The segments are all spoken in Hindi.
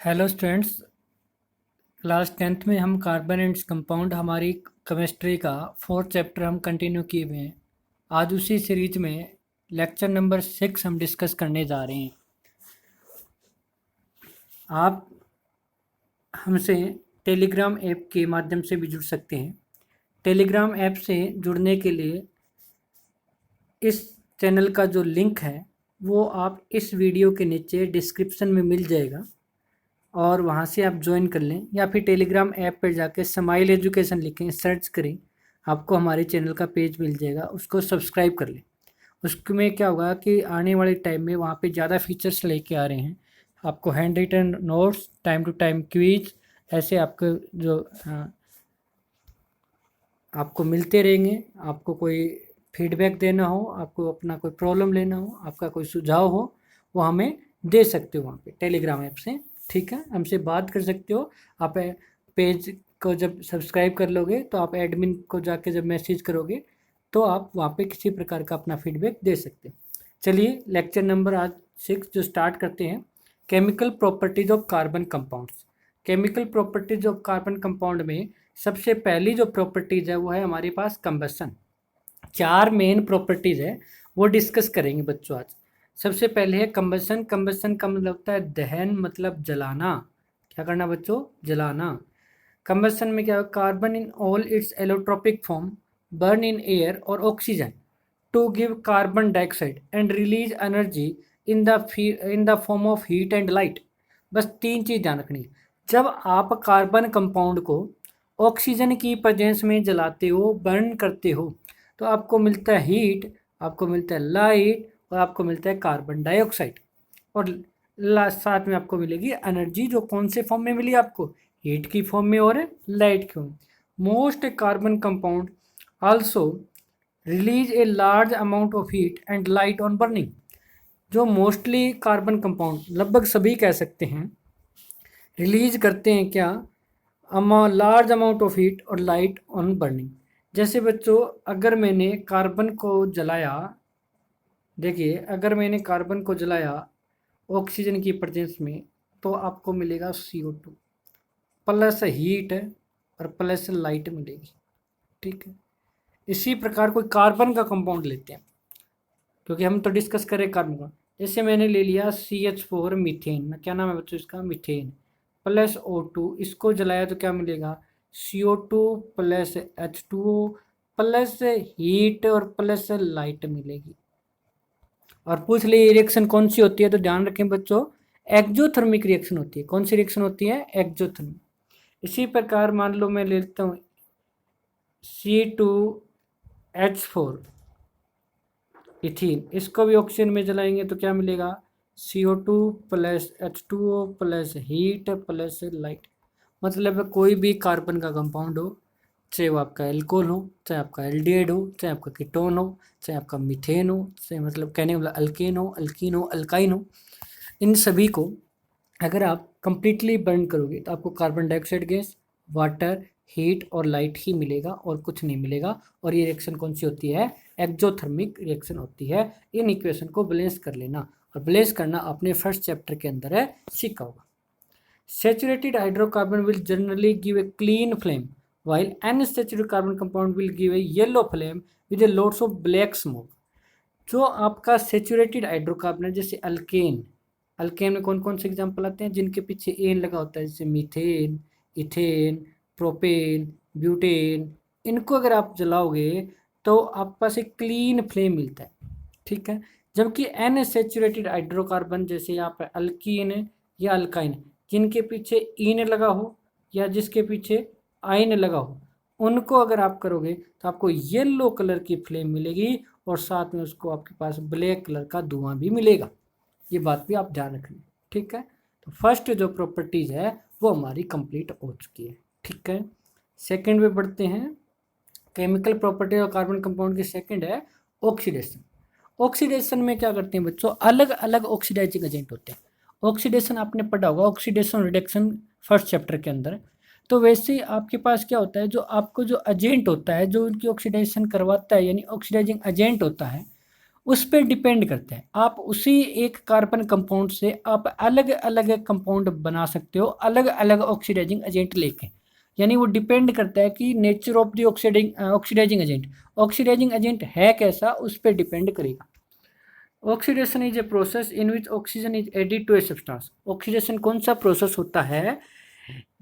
Hello students. क्लास 10th में हम कार्बन एंड कंपाउंड हमारी केमिस्ट्री का 4th चैप्टर हम कंटिन्यू किए हुए हैं। आज उसी सीरीज में लेक्चर नंबर 6 हम डिस्कस करने जा रहे हैं। आप हमसे टेलीग्राम ऐप के माध्यम से भी जुड़ सकते हैं। टेलीग्राम ऐप से जुड़ने के लिए इस चैनल का जो लिंक है वो आप इस वीडियो के नीचे डिस्क्रिप्शन में मिल जाएगा और वहाँ से आप ज्वाइन कर लें, या फिर टेलीग्राम ऐप पर जाके स्माइल एजुकेशन लिखें, सर्च करें, आपको हमारे चैनल का पेज मिल जाएगा, उसको सब्सक्राइब कर लें। उसमें क्या होगा कि आने वाले टाइम में वहाँ पे ज़्यादा फीचर्स लेके आ रहे हैं। आपको handwritten notes, time to time quiz, ऐसे आपको जो आपको मिलते रहेंगे। आपको कोई फीडबैक देना हो, आपको अपना कोई प्रॉब्लम लेना हो, आपका कोई सुझाव हो, वो हमें दे सकते हो वहाँ पे टेलीग्राम ऐप से। ठीक है, हमसे बात कर सकते हो। आप पेज को जब सब्सक्राइब कर लोगे तो आप एडमिन को जाके जब मैसेज करोगे तो आप वहाँ पे किसी प्रकार का अपना फीडबैक दे सकते हो। चलिए लेक्चर नंबर आज 6 जो स्टार्ट करते हैं, chemical properties of carbon compounds. Chemical properties of carbon compound में सबसे पहली जो प्रॉपर्टीज है वो है हमारे पास कंबसन। 4 मेन प्रॉपर्टीज है वो डिस्कस करेंगे बच्चों आज। सबसे पहले है कंबसन। कंबसन का मतलब होता है दहन, मतलब जलाना। क्या करना बच्चों? जलाना। कंबसन में क्या है? Carbon in all its allotropic form burn in air और oxygen to give carbon dioxide and release energy in the form of heat and light. बस 3 चीज़ ध्यान रखनी है। जब आप कार्बन कंपाउंड को ऑक्सीजन की प्रेजेंस में जलाते हो, बर्न करते हो, तो आपको मिलता है हीट, आपको मिलता है लाइट और आपको मिलता है कार्बन डाइऑक्साइड। और साथ में आपको मिलेगी एनर्जी, जो कौन से फॉर्म में मिली आपको? हीट की फॉर्म में और लाइट की form. Most carbon compound also release a large amount of heat and light on burning. जो मोस्टली कार्बन कंपाउंड, लगभग सभी कह सकते हैं, रिलीज करते हैं क्या? लार्ज अमाउंट ऑफ हीट और लाइट ऑन बर्निंग। जैसे बच्चों, अगर मैंने कार्बन को जलाया, देखिए अगर मैंने कार्बन को जलाया ऑक्सीजन की प्रेजेंस में, तो आपको मिलेगा CO2 प्लस हीट और प्लस लाइट मिलेगी। ठीक है, इसी प्रकार कोई कार्बन का कंपाउंड लेते हैं, क्योंकि हम तो डिस्कस करें कार्बन का। जैसे मैंने ले लिया CH4 मीथेन, क्या नाम है बच्चों इसका? मीथेन प्लस O2, इसको जलाया तो क्या मिलेगा? CO2 plus H2O plus heat और प्लस लाइट मिलेगी। और पूछ ले ये रिएक्शन कौन सी होती है, तो ध्यान रखें बच्चों, एक्जोथर्मिक रिएक्शन होती है। कौन सी रिएक्शन होती है? एक्जोथर्मिक। इसी प्रकार मान लो मैं लेता हूँ C2H4 इथीन, इसको भी ऑक्सीजन में जलाएंगे तो क्या मिलेगा? CO2 plus H2O plus heat plus light. मतलब कोई भी कार्बन का कंपाउंड हो, चाहे वो आपका एल्कोहल हो, चाहे आपका एल्डिहाइड हो, चाहे आपका कीटोन हो, चाहे आपका मीथेन हो, चाहे मतलब कहने का मतलब अल्केन हो, अल्कीन हो, अल्काइन हो, इन सभी को अगर आप कंप्लीटली बर्न करोगे तो आपको carbon dioxide gas, water, heat और लाइट ही मिलेगा और कुछ नहीं मिलेगा। और ये रिएक्शन कौन सी होती है? एक्जोथर्मिक रिएक्शन होती है। इन इक्वेशन को बैलेंस कर लेना, और बैलेंस करना आपने फर्स्ट चैप्टर के अंदर है सीखा होगा। Saturated hydrocarbon will generally give a clean flame, while unsaturated carbon compound will give a yellow flame with a lots of black smoke. जो आपका सेचुरेटेड हाइड्रोकार्बन है, जैसे अल्केन, अल्केन में कौन कौन से एग्जाम्पल आते हैं जिनके पीछे एन लगा होता है? जैसे मीथेन, इथेन, प्रोपेन, ब्यूटेन। इनको अगर आप जलाओगे तो आपके पास एक क्लीन फ्लेम मिलता है। ठीक है, जबकि एन सेचुरेटेड हाइड्रोकार्बन जैसे यहाँ पर अल्कीन या अल्काइन, जिनके पीछे ईन लगा हो या जिसके पीछे आइन लगा हो, उनको अगर आप करोगे तो आपको येलो कलर की फ्लेम मिलेगी और साथ में उसको आपके पास ब्लैक कलर का धुआं भी मिलेगा। ये बात भी आप ध्यान रखना। ठीक है, तो फर्स्ट जो प्रॉपर्टीज है वो हमारी कंप्लीट हो चुकी है। ठीक है, सेकंड में बढ़ते हैं। केमिकल प्रॉपर्टी और कार्बन कंपाउंड की सेकंड है ऑक्सीडेशन। ऑक्सीडेशन में क्या करते हैं बच्चों? अलग अलग ऑक्सीडाइजिंग एजेंट होते हैं। ऑक्सीडेशन आपने पढ़ा होगा, ऑक्सीडेशन रिडक्शन फर्स्ट चैप्टर के अंदर। तो वैसे ही आपके पास क्या होता है, जो आपको जो एजेंट होता है जो उनकी ऑक्सीडेशन करवाता है, यानी ऑक्सीडाइजिंग एजेंट होता है, उस पर डिपेंड करता है। आप उसी एक कार्बन कंपाउंड से आप अलग अलग कंपाउंड बना सकते हो, अलग अलग ऑक्सीडाइजिंग एजेंट लेके। यानी वो डिपेंड करता है कि nature of the oxidising agent, oxidising agent है कैसा, उस पर डिपेंड करेगा। Oxidation is a process in which oxygen is added to a substance. Oxidation कौन सा प्रोसेस होता है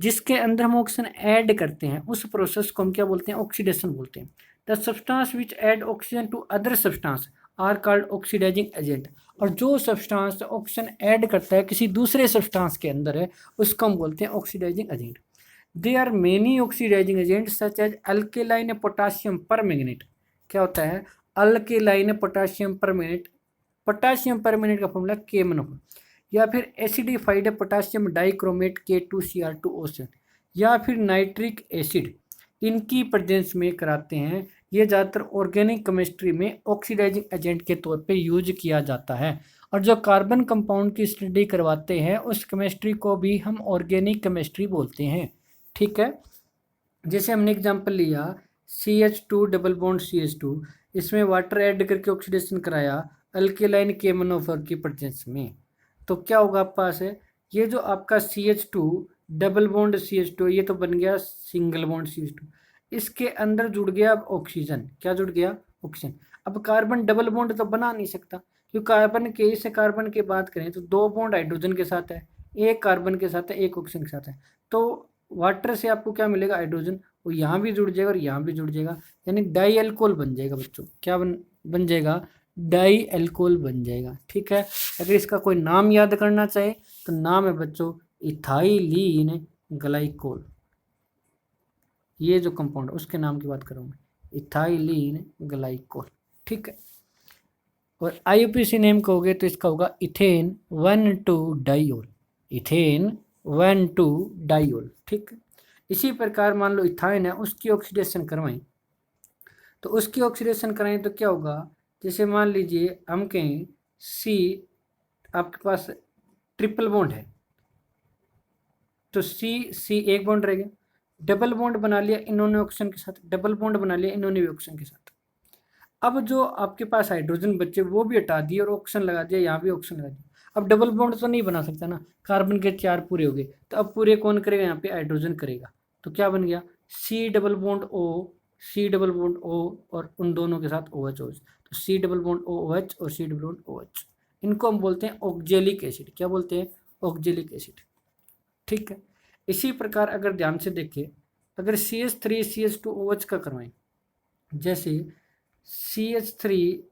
जिसके अंदर हम ऑक्सीजन ऐड करते हैं, उस प्रोसेस को हम क्या बोलते हैं, ऑक्सीडेशन बोलते हैं। The substance which add oxygen to other substance are called oxidising agent. और जो सब्सटेंस ऑक्सीजन ऐड करता है किसी दूसरे सब्सटेंस के अंदर है, उसको हम बोलते हैं oxidising agent. They are many oxidising agent such as alkaline potassium permanganate. क्या होता है, alkaline potassium permanganate, potassium permanganate का फॉर्मूला KMnO, या फिर एसिडिफाइड पोटासियम डाइक्रोमेट K2Cr2O7, या फिर नाइट्रिक एसिड, इनकी प्रेजेंस में कराते हैं। ये ज़्यादातर ऑर्गेनिक केमिस्ट्री में ऑक्सीडाइजिंग एजेंट के तौर पे यूज किया जाता है। और जो कार्बन कंपाउंड की स्टडी करवाते हैं उस केमिस्ट्री को भी हम ऑर्गेनिक केमिस्ट्री बोलते हैं। ठीक है, जैसे हमने एग्जांपल लिया CH2 डबल बॉन्ड CH2, इसमें वाटर ऐड करके ऑक्सीडेशन कराया अल्केलाइन KMnO4 की प्रेजेंस में, तो क्या होगा आप पास है, ये जो आपका CH2 डबल बॉन्ड CH2 ये तो बन गया सिंगल बॉन्ड CH2, इसके अंदर जुड़ गया अब ऑक्सीजन। क्या जुड़ गया, ऑक्सीजन। अब कार्बन डबल बॉन्ड तो बना नहीं सकता, क्योंकि कार्बन के, इस कार्बन की बात करें तो 2 बॉन्ड हाइड्रोजन के साथ है, एक कार्बन के साथ है, एक ऑक्सीजन के साथ है। तो वाटर से आपको क्या मिलेगा, हाइड्रोजन, वो यहाँ भी जुड़ जाएगा और यहाँ भी जुड़ जाएगा, यानी डाई अल्कोहल बन जाएगा बच्चों। क्या बन जाएगा, डाई अल्कोहल बन जाएगा। ठीक है, अगर इसका कोई नाम याद करना चाहे तो नाम है बच्चों इथाइलीन ग्लाइकोल। ये जो कंपाउंड है उसके नाम की बात करूँ मैं, इथाइलीन ग्लाइकोल। ठीक है, और IUPAC नेम कहोगे तो इसका होगा इथेन 1,2 डाइओल, इथेन 1,2 डाइओल। ठीक है, इसी प्रकार मान लो इथाइन है, उसकी ऑक्सीडेशन करवाएं, तो उसकी ऑक्सीडेशन कराएं तो क्या होगा, जैसे मान लीजिए हम कहें C, आपके पास ट्रिपल बॉन्ड है, तो C एक बॉन्ड रहेगा, डबल बॉन्ड बना लिया इन्होंने ऑक्सीजन के साथ, डबल बॉन्ड बना लिया इन्होंने भी ऑक्सीजन के साथ। अब जो आपके पास हाइड्रोजन बचे वो भी हटा दिए और ऑक्सीजन लगा दिया, यहाँ भी ऑक्सीजन लगा दिया। अब डबल बॉन्ड तो नहीं बना सकता ना, कार्बन के 4 पूरे हो गए, तो अब पूरे कौन करेगा, यहाँ पे हाइड्रोजन करेगा। तो क्या बन गया, C double bond O, C double bond O, और उन दोनों के साथ OH, तो C डबल बॉन्ड OH और C डबल बॉन्ड OH, इनको हम बोलते हैं ऑक्जेलिक एसिड। क्या बोलते हैं, ऑक्जेलिक एसिड। ठीक है, इसी प्रकार अगर ध्यान से देखें, अगर CH3 CH2OH का करवाएं, जैसे CH3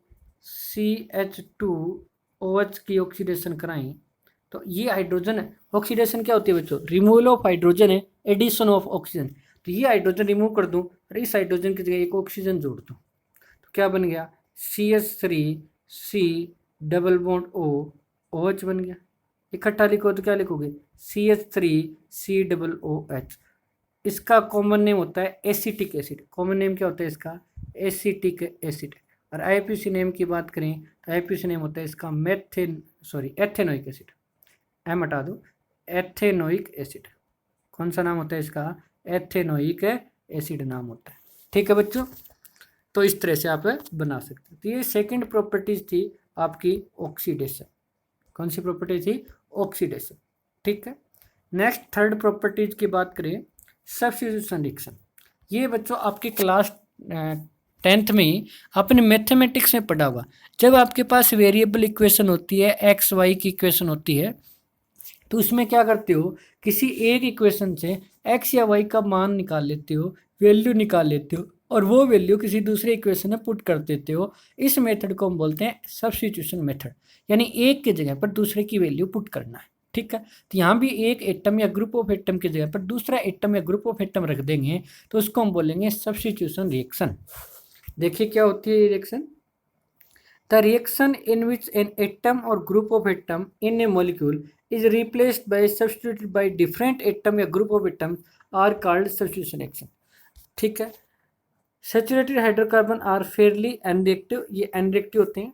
CH2OH की ऑक्सीडेशन कराएं, तो ये हाइड्रोजन है, ऑक्सीडेशन क्या होती है बच्चों, रिमूवल ऑफ हाइड्रोजन है, एडिशन ऑफ ऑक्सीजन। तो ये हाइड्रोजन रिमूव कर दूं और इस हाइड्रोजन की जगह एक ऑक्सीजन जोड़ दूं, तो क्या बन गया, CH3 C double bond O OH बन गया। इकट्ठा लिखो तो क्या लिखोगे, CH3 C डबल OH। इसका कॉमन नेम होता है एसिटिक एसिड। कॉमन नेम क्या होता है इसका, एसिटिक एसिड। और IUPAC नेम की बात करें तो IUPAC नेम होता है इसका एथेनोइक एसिड। एम हटा दो, एथेनोइक एसिड। कौन सा नाम होता है इसका, एथेनोइक एसिड नाम होता है। ठीक है बच्चों, तो इस तरह से आप बना सकते हैं। तो ये सेकंड प्रॉपर्टीज थी आपकी ऑक्सीडेशन। कौन सी प्रॉपर्टी थी, ऑक्सीडेशन। ठीक है, नेक्स्ट थर्ड प्रॉपर्टीज की बात करें, सब्स्टिट्यूशन रिएक्शन। ये बच्चों आपके क्लास 10th में आपने मैथमेटिक्स में पढ़ा होगा। जब आपके पास वेरिएबल इक्वेशन होती है, एक्स वाई की इक्वेशन होती है, तो उसमें क्या करते हो, किसी एक इक्वेशन से एक्स या वाई का मान निकाल लेते हो, वैल्यू निकाल लेते हो, और वो वैल्यू किसी दूसरे इक्वेशन में पुट कर देते हो। इस मेथड को हम बोलते हैं सब्स्टिट्यूशन मेथड, यानी एक की जगह पर दूसरे की वैल्यू पुट करना है। ठीक है, तो यहाँ भी एक एटम या ग्रुप ऑफ एटम की जगह पर दूसरा एटम या ग्रुप ऑफ एटम रख देंगे, तो उसको हम बोलेंगे सब्स्टिट्यूशन रिएक्शन। देखिए क्या होती है ये reaction, the reaction in which an atom और group of atom in a molecule is replaced by substituted by different atom या group of atoms are called substitution reaction। ठीक है, सैचुरेटेड हाइड्रोकार्बन आर फेयरली एनरिएक्टिव, ये एनरिएक्टिव होते हैं।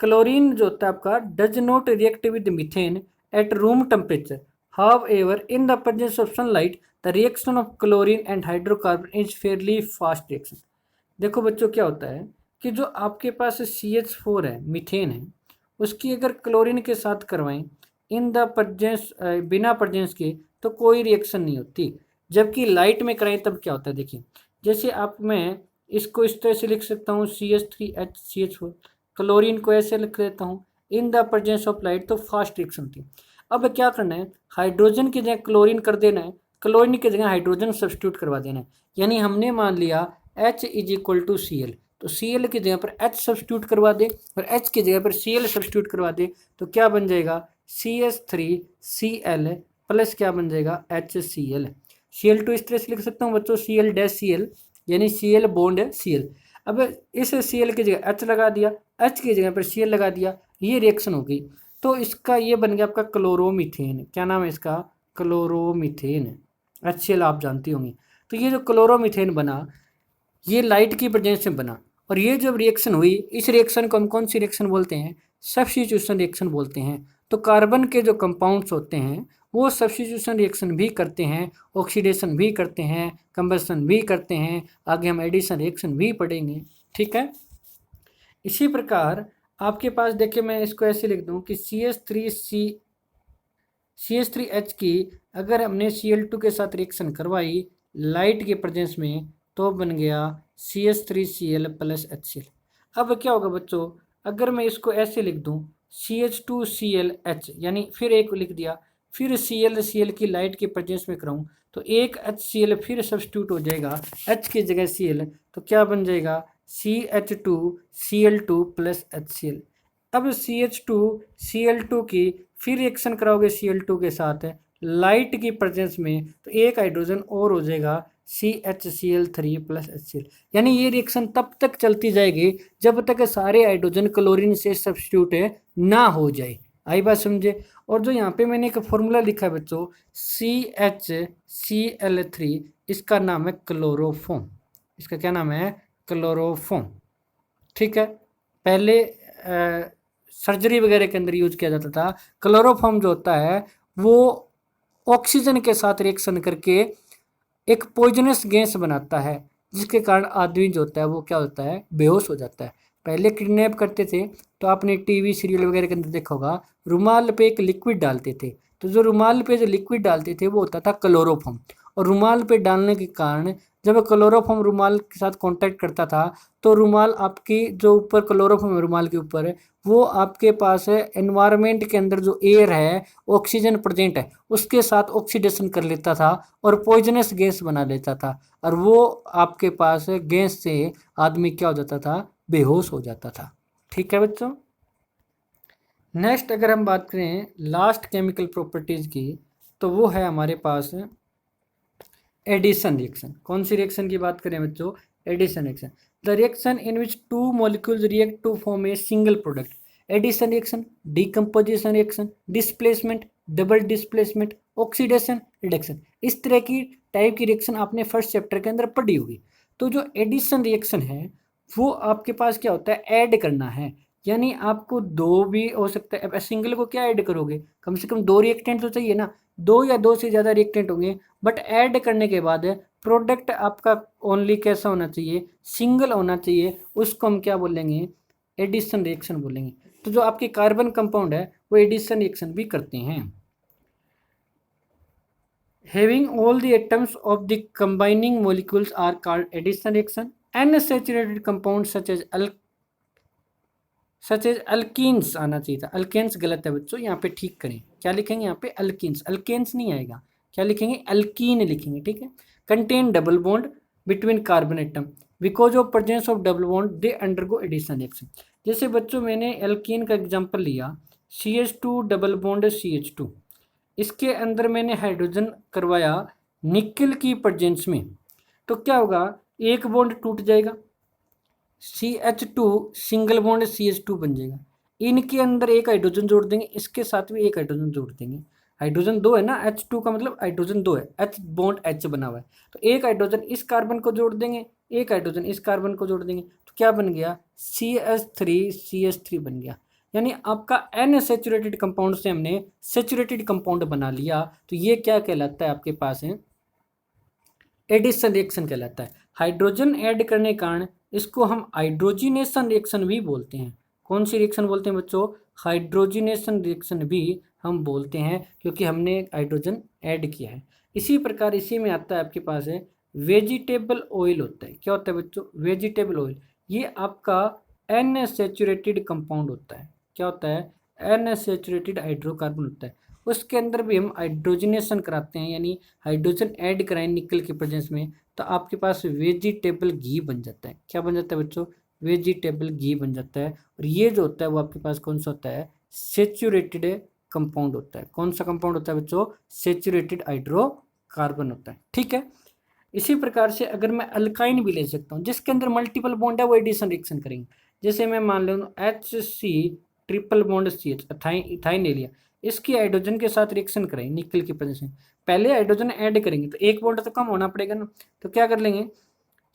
क्लोरीन जो होता है आपका does not react with methane at room temperature, however in the presence of sunlight the reaction of chlorine and hydrocarbon is fairly fast reaction. देखो बच्चों क्या होता है, कि जो आपके पास CH4 है, मीथेन है, उसकी अगर क्लोरीन के साथ करवाएं इन द प्रेजेंस, बिना प्रेजेंस के, तो कोई रिएक्शन नहीं होती। जबकि लाइट में कराएं तब क्या होता है, देखिए जैसे आप, मैं इसको इस तरह से लिख सकता हूँ CH3HCH4, क्लोरीन को ऐसे लिख लेता हूँ in the presence of light, तो फास्ट रिएक्शन थी। अब क्या करना है, हाइड्रोजन की जगह क्लोरीन कर देना है, क्लोरीन की जगह हाइड्रोजन सब्स्टिट्यूट करवा देना है। यानी हमने मान लिया H = Cl, तो Cl की जगह पर H सब्स्टिट्यूट करवा दे और H की जगह पर Cl सब्स्टिट्यूट करवा दे, तो क्या बन जाएगा CH3Cl प्लस क्या बन जाएगा HCl। Cl2 इस तरह से लिख सकता हूँ बच्चों, Cl-Cl, यानी Cl बॉन्ड है Cl। अब इस Cl की जगह H लगा दिया, H की जगह पर Cl लगा दिया, ये रिएक्शन हो गई। तो इसका ये बन गया आपका क्लोरोमीथेन। क्या नाम है इसका, क्लोरोमीथेन। HCl आप जानती होंगी। तो ये जो क्लोरोमीथेन बना, ये लाइट की प्रेजेंस में बना, और ये जब रिएक्शन हुई, इस रिएक्शन को हम कौन सी रिएक्शन बोलते हैं, सब्स्टिट्यूशन रिएक्शन बोलते हैं। तो कार्बन के जो कंपाउंड्स होते हैं वो सब्स्टिट्यूशन रिएक्शन भी करते हैं, ऑक्सीडेशन भी करते हैं, कंबशन भी करते हैं, आगे हम एडिशन रिएक्शन भी पढ़ेंगे, ठीक है। इसी प्रकार आपके पास देखिए, मैं इसको ऐसे लिख दूं कि CH3H की अगर हमने Cl2 के साथ रिएक्शन करवाई लाइट के प्रेजेंस में, तो बन गया CH3Cl प्लस HCl। अब क्या होगा बच्चों, अगर मैं इसको ऐसे लिख दूं CH2ClH, यानी फिर एक लिख दिया, फिर Cl की लाइट के प्रेजेंस में कराऊं, तो एक HCl फिर सब्स्टिट्यूट हो जाएगा H की जगह Cl, तो क्या बन जाएगा CH2Cl2 प्लस HCl। अब CH2Cl2 की फिर रिएक्शन कराओगे Cl2 के साथ लाइट की प्रेजेंस में, तो एक हाइड्रोजन और हो जाएगा CHCl3 प्लस HCl। यानी ये रिएक्शन तब तक चलती जाएगी जब तक सारे हाइड्रोजन क्लोरीन से सब्स्टिट्यूट ना हो जाए। आई बात समझे। और जो यहाँ पे मैंने एक फॉर्मूला लिखा है बच्चों CHCl3, इसका नाम है क्लोरोफॉर्म। इसका क्या नाम है, क्लोरोफॉर्म, ठीक है। पहले सर्जरी वगैरह के अंदर यूज किया जाता था। क्लोरोफॉर्म जो होता है वो ऑक्सीजन के साथ रिएक्शन करके एक पॉइजनस गैस बनाता है, जिसके कारण आदमी जो होता है वो क्या होता है, बेहोश हो जाता है। पहले किडनैप करते थे तो आपने टीवी सीरियल वगैरह के अंदर देखा होगा, रुमाल पे एक लिक्विड डालते थे, तो जो रुमाल पे जो लिक्विड डालते थे वो होता था क्लोरोफॉर्म। और रुमाल पे डालने के कारण जब क्लोरोफॉर्म रुमाल के साथ कांटेक्ट करता था, तो रुमाल आपकी जो ऊपर क्लोरोफॉर्म है रुमाल के ऊपर, वो आपके पास एनवायरनमेंट के अंदर जो एयर है, ऑक्सीजन प्रेजेंट है, उसके साथ ऑक्सीडेशन कर लेता था और पॉइजनस गैस बना लेता था। और वो आपके पास गैस से आदमी क्या हो जाता था, बेहोश हो जाता था, ठीक है बच्चों। नेक्स्ट अगर हम बात करें लास्ट केमिकल प्रॉपर्टीज की, तो वो है हमारे पास एडिशन रिएक्शन। कौन सी रिएक्शन की बात करें बच्चों, addition reaction. The reaction in which two molecules react to form a single product. Addition reaction, decomposition reaction, displacement, double displacement, oxidation, reduction, इस तरह की टाइप की रिएक्शन आपने फर्स्ट चैप्टर के अंदर पढ़ी होगी। तो जो एडिशन रिएक्शन है वो आपके पास क्या होता है, ऐड करना है। यानी आपको दो भी हो सकता है, अब सिंगल को क्या ऐड करोगे, कम से कम दो रिएक्टेंट तो चाहिए ना, दो या दो से ज़्यादा रिएक्टेंट होंगे, बट ऐड करने के बाद प्रोडक्ट आपका ओनली कैसा होना चाहिए, सिंगल होना चाहिए, उसको हम क्या बोलेंगे, एडिशन रिएक्शन बोलेंगे। तो जो आपके कार्बन कंपाउंड है वो एडिशन रिएक्शन भी करते हैं। Having all the atoms of the combining molecules are called addition reaction. Unsaturated compounds such as alkenes आना चाहिए था, अल्केन्स गलत है बच्चों, यहाँ पे ठीक करें, क्या लिखेंगे यहाँ पे, अल्कीन्स, अल्केन्स नहीं आएगा, क्या लिखेंगे, अल्कीन लिखेंगे, ठीक है। Contain double bond between carbon atom, because of presence of double bond they undergo addition reaction. जैसे बच्चों मैंने एल्कीन का एग्जांपल लिया, CH2 डबल बॉन्ड CH2, इसके अंदर मैंने हाइड्रोजन करवाया निकल की प्रेजेंस में, तो क्या होगा, एक बॉन्ड टूट जाएगा, CH2 सिंगल बॉन्ड CH2 बन जाएगा, इनके अंदर एक हाइड्रोजन जोड़ देंगे, इसके साथ भी एक हाइड्रोजन जोड़ देंगे, हाइड्रोजन दो है ना, H2 का मतलब हाइड्रोजन दो है, H बॉन्ड H बना हुआ है, तो एक हाइड्रोजन इस कार्बन को जोड़ देंगे, एक हाइड्रोजन इस कार्बन को जोड़ देंगे, तो क्या बन गया, CH3 बन गया। यानी आपका अनसैचुरेटेड कंपाउंड से हमने सैचुरेटेड कंपाउंड बना लिया, तो ये क्या कहलाता है आपके पास है, एडिशन रिएक्शन कहलाता है। हाइड्रोजन ऐड करने के कारण इसको हम हाइड्रोजिनेशन रिएक्शन भी बोलते हैं। कौन सी रिएक्शन बोलते हैं बच्चों? हाइड्रोजिनेशन रिएक्शन भी हम बोलते हैं, क्योंकि हमने हाइड्रोजन ऐड किया है। इसी प्रकार इसी में आता है आपके पास है वेजिटेबल ऑयल होता है। क्या होता है बच्चों? Vegetable oil. ये आपका एन सैचुरेटेड कंपाउंड होता है। क्या होता है? एन सैचुरेटेड हाइड्रोकार्बन होता है। उसके अंदर भी हम हाइड्रोजनेशन कराते हैं, यानी हाइड्रोजन ऐड कराएं निकल के प्रेजेंस में, तो आपके पास वेजिटेबल घी बन जाता है। क्या बन जाता है बच्चों? वेजिटेबल घी बन जाता है। और ये जो होता है वो आपके पास कौन सा होता है? सेचुरेटेड कंपाउंड होता है। कौन सा कंपाउंड होता है बच्चों? सेचुरेटेड हाइड्रोकार्बन होता है। ठीक है। इसी प्रकार से अगर मैं अल्काइन भी ले सकता हूँ जिसके अंदर मल्टीपल बॉन्ड है, वो एडिशन रिएक्शन करेंगे। जैसे मैं मान लूँ HC triple bond CH ethyne ले लिया, इसकी हाइड्रोजन के साथ रिएक्शन करेंगे निकल की प्रेजेंस में। पहले हाइड्रोजन ऐड करेंगे तो एक बॉन्ड तो कम होना पड़ेगा ना, तो क्या कर लेंगे?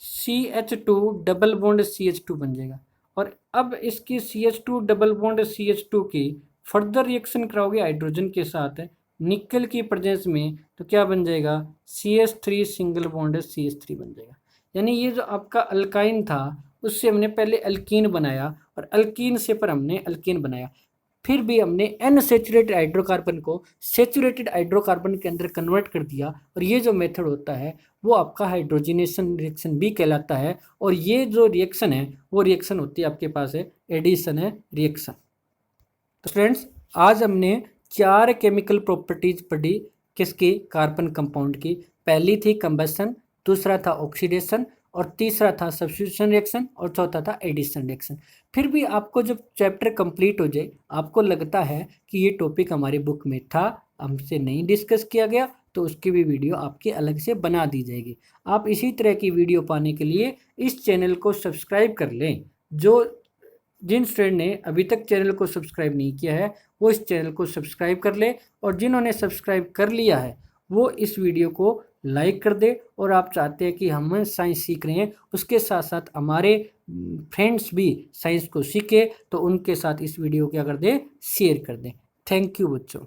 CH2 डबल बॉन्ड CH2 बन जाएगा। और अब इसकी CH2 डबल बॉन्ड CH2 की फर्दर रिएक्शन कराओगे हाइड्रोजन के साथ निकल की प्रेजेंस में, तो क्या बन जाएगा? CH3 सिंगल बॉन्ड CH3 बन जाएगा। यानी ये जो आपका अल्काइन था उससे हमने पहले अल्कीन बनाया, और अल्कीन से पर हमने अल्कीन बनाया, फिर भी हमने एन सेचुरेटेड हाइड्रोकार्बन को सेचुरेटेड हाइड्रोकार्बन के अंदर कन्वर्ट कर दिया। और ये जो मेथड होता है वो आपका हाइड्रोजनेशन रिएक्शन भी कहलाता है। और ये जो रिएक्शन है वो रिएक्शन होती है आपके पास है एडिशन है रिएक्शन। तो स्टूडेंट्स, आज हमने 4 केमिकल प्रॉपर्टीज पढ़ी किसकी? कार्बन कंपाउंड की। पहली थी कंबशन, दूसरा था ऑक्सीडेशन, और तीसरा था सब्स्टिट्यूशन रिएक्शन, और चौथा था एडिशन रिएक्शन। फिर भी आपको जब चैप्टर कंप्लीट हो जाए, आपको लगता है कि ये टॉपिक हमारी बुक में था, हमसे नहीं डिस्कस किया गया, तो उसकी भी वीडियो आपकी अलग से बना दी जाएगी। आप इसी तरह की वीडियो पाने के लिए इस चैनल को सब्सक्राइब कर लें। जिन स्टूडेंट ने अभी तक चैनल को सब्सक्राइब नहीं किया है वो इस चैनल को सब्सक्राइब कर ले, और जिन्होंने सब्सक्राइब कर लिया है वो इस वीडियो को लाइक कर दे। और आप चाहते हैं कि हम साइंस सीख रहे हैं, उसके साथ साथ हमारे फ्रेंड्स भी साइंस को सीखे, तो उनके साथ इस वीडियो को क्या कर दें? शेयर कर दें। थैंक यू बच्चों।